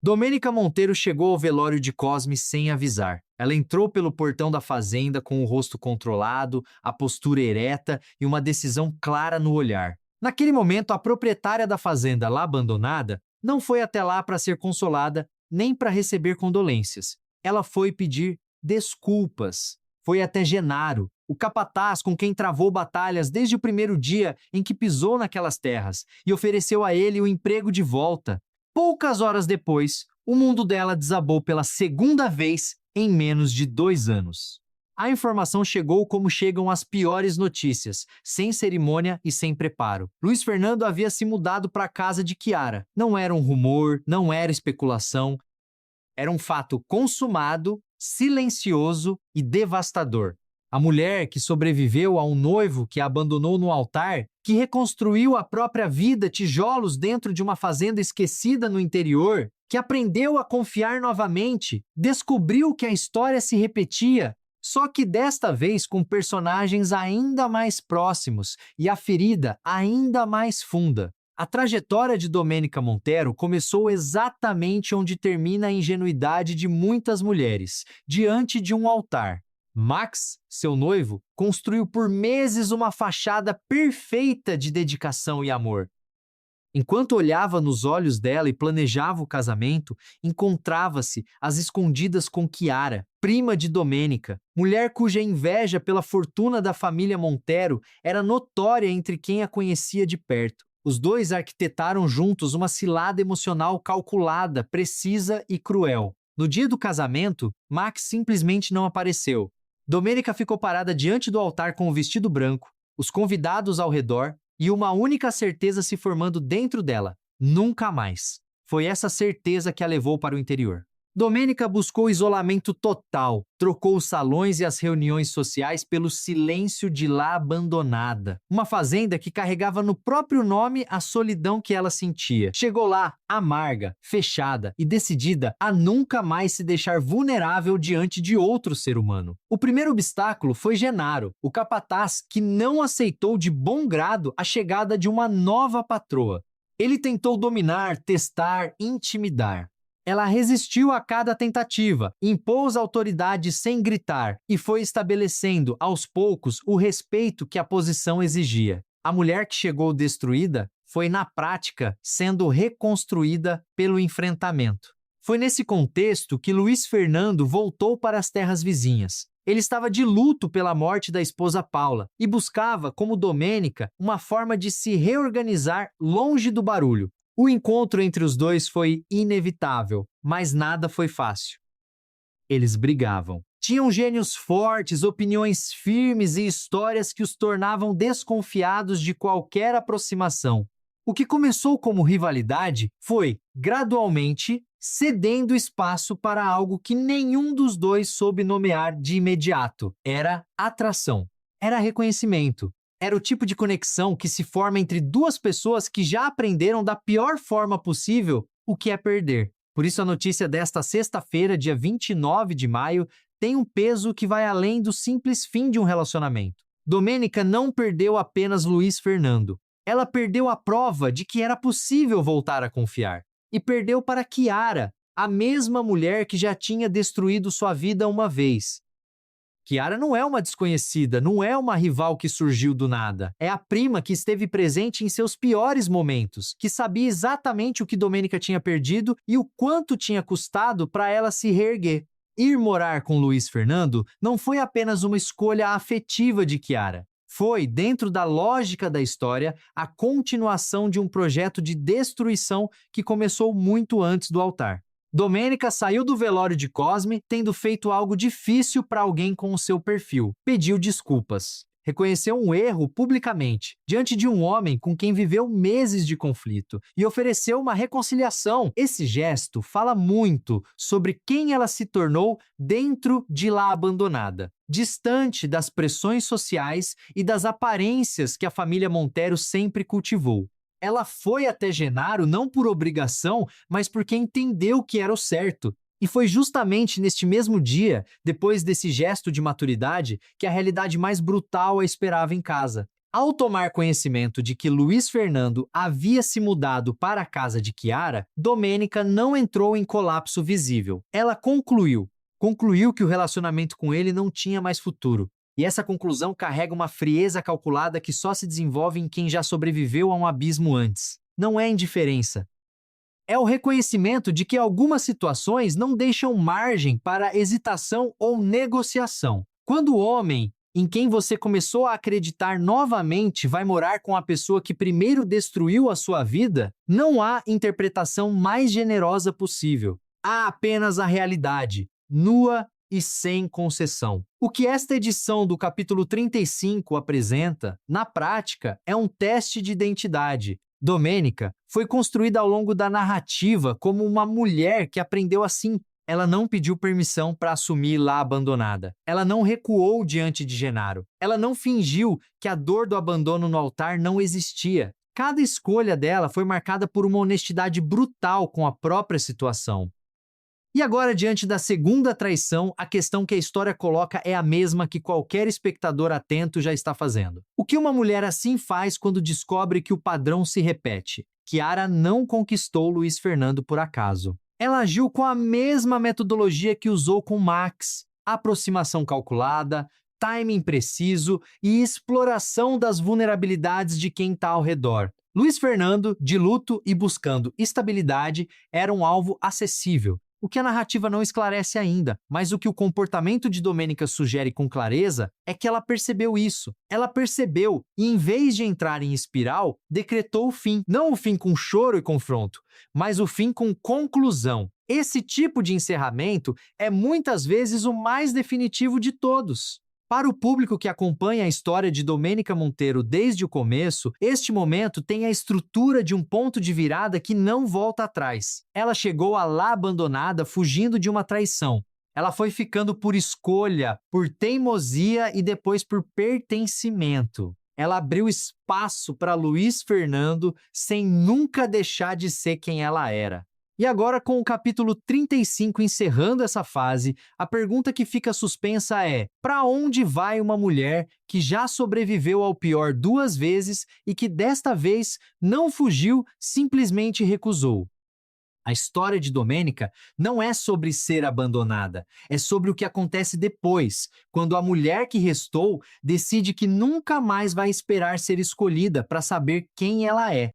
Domênica Monteiro chegou ao velório de Cosme sem avisar. Ela entrou pelo portão da fazenda com o rosto controlado, a postura ereta e uma decisão clara no olhar. Naquele momento, a proprietária da fazenda lá abandonada não foi até lá para ser consolada nem para receber condolências. Ela foi pedir desculpas. Foi até Genaro, o capataz com quem travou batalhas desde o primeiro dia em que pisou naquelas terras, e ofereceu a ele o emprego de volta. Poucas horas depois, o mundo dela desabou pela segunda vez em menos de 2 anos. A informação chegou como chegam as piores notícias, sem cerimônia e sem preparo. Luiz Fernando havia se mudado para a casa de Chiara. Não era um rumor, não era especulação. Era um fato consumado, silencioso e devastador. A mulher que sobreviveu a um noivo que a abandonou no altar, que reconstruiu a própria vida tijolos dentro de uma fazenda esquecida no interior, que aprendeu a confiar novamente, descobriu que a história se repetia, só que desta vez com personagens ainda mais próximos e a ferida ainda mais funda. A trajetória de Domênica Monteiro começou exatamente onde termina a ingenuidade de muitas mulheres, diante de um altar. Max, seu noivo, construiu por meses uma fachada perfeita de dedicação e amor. Enquanto olhava nos olhos dela e planejava o casamento, encontrava-se às escondidas com Chiara, prima de Domênica, mulher cuja inveja pela fortuna da família Monteiro era notória entre quem a conhecia de perto. Os dois arquitetaram juntos uma cilada emocional calculada, precisa e cruel. No dia do casamento, Max simplesmente não apareceu. Domênica ficou parada diante do altar com o vestido branco, os convidados ao redor e uma única certeza se formando dentro dela: nunca mais. Foi essa certeza que a levou para o interior. Domênica buscou isolamento total, trocou os salões e as reuniões sociais pelo silêncio de lá abandonada. Uma fazenda que carregava no próprio nome a solidão que ela sentia. Chegou lá, amarga, fechada e decidida a nunca mais se deixar vulnerável diante de outro ser humano. O primeiro obstáculo foi Genaro, o capataz que não aceitou de bom grado a chegada de uma nova patroa. Ele tentou dominar, testar, intimidar. Ela resistiu a cada tentativa, impôs autoridade sem gritar e foi estabelecendo, aos poucos, o respeito que a posição exigia. A mulher que chegou destruída foi, na prática, sendo reconstruída pelo enfrentamento. Foi nesse contexto que Luiz Fernando voltou para as terras vizinhas. Ele estava de luto pela morte da esposa Paula e buscava, como Domênica, uma forma de se reorganizar longe do barulho. O encontro entre os dois foi inevitável, mas nada foi fácil. Eles brigavam. Tinham gênios fortes, opiniões firmes e histórias que os tornavam desconfiados de qualquer aproximação. O que começou como rivalidade foi, gradualmente, cedendo espaço para algo que nenhum dos dois soube nomear de imediato. Era atração. Era reconhecimento. Era o tipo de conexão que se forma entre duas pessoas que já aprenderam da pior forma possível o que é perder. Por isso a notícia desta sexta-feira, dia 29 de maio, tem um peso que vai além do simples fim de um relacionamento. Domênica não perdeu apenas Luiz Fernando. Ela perdeu a prova de que era possível voltar a confiar. E perdeu para Chiara, a mesma mulher que já tinha destruído sua vida uma vez. Chiara não é uma desconhecida, não é uma rival que surgiu do nada. É a prima que esteve presente em seus piores momentos, que sabia exatamente o que Domênica tinha perdido e o quanto tinha custado para ela se reerguer. Ir morar com Luiz Fernando não foi apenas uma escolha afetiva de Chiara. Foi, dentro da lógica da história, a continuação de um projeto de destruição que começou muito antes do altar. Domênica saiu do velório de Cosme tendo feito algo difícil para alguém com o seu perfil. Pediu desculpas. Reconheceu um erro publicamente, diante de um homem com quem viveu meses de conflito, e ofereceu uma reconciliação. Esse gesto fala muito sobre quem ela se tornou dentro de lá abandonada, distante das pressões sociais e das aparências que a família Monteiro sempre cultivou. Ela foi até Genaro não por obrigação, mas porque entendeu que era o certo. E foi justamente neste mesmo dia, depois desse gesto de maturidade, que a realidade mais brutal a esperava em casa. Ao tomar conhecimento de que Luiz Fernando havia se mudado para a casa de Chiara, Domênica não entrou em colapso visível. Ela concluiu que o relacionamento com ele não tinha mais futuro. E essa conclusão carrega uma frieza calculada que só se desenvolve em quem já sobreviveu a um abismo antes. Não é indiferença. É o reconhecimento de que algumas situações não deixam margem para hesitação ou negociação. Quando o homem em quem você começou a acreditar novamente vai morar com a pessoa que primeiro destruiu a sua vida, não há interpretação mais generosa possível. Há apenas a realidade, nua e sem concessão. O que esta edição do capítulo 35 apresenta, na prática, é um teste de identidade. Domênica foi construída ao longo da narrativa como uma mulher que aprendeu assim. Ela não pediu permissão para assumir lá abandonada. Ela não recuou diante de Genaro. Ela não fingiu que a dor do abandono no altar não existia. Cada escolha dela foi marcada por uma honestidade brutal com a própria situação. E agora, diante da segunda traição, a questão que a história coloca é a mesma que qualquer espectador atento já está fazendo. O que uma mulher assim faz quando descobre que o padrão se repete? Chiara não conquistou Luiz Fernando por acaso. Ela agiu com a mesma metodologia que usou com Max: aproximação calculada, timing preciso e exploração das vulnerabilidades de quem está ao redor. Luiz Fernando, de luto e buscando estabilidade, era um alvo acessível. O que a narrativa não esclarece ainda, mas o que o comportamento de Domênica sugere com clareza é que ela percebeu isso. Ela percebeu e, em vez de entrar em espiral, decretou o fim. Não o fim com choro e confronto, mas o fim com conclusão. Esse tipo de encerramento é muitas vezes o mais definitivo de todos. Para o público que acompanha a história de Domênica Monteiro desde o começo, este momento tem a estrutura de um ponto de virada que não volta atrás. Ela chegou a lá abandonada fugindo de uma traição. Ela foi ficando por escolha, por teimosia e depois por pertencimento. Ela abriu espaço para Luiz Fernando sem nunca deixar de ser quem ela era. E agora, com o capítulo 35 encerrando essa fase, a pergunta que fica suspensa é: para onde vai uma mulher que já sobreviveu ao pior 2 vezes e que desta vez não fugiu, simplesmente recusou? A história de Domênica não é sobre ser abandonada, é sobre o que acontece depois, quando a mulher que restou decide que nunca mais vai esperar ser escolhida para saber quem ela é.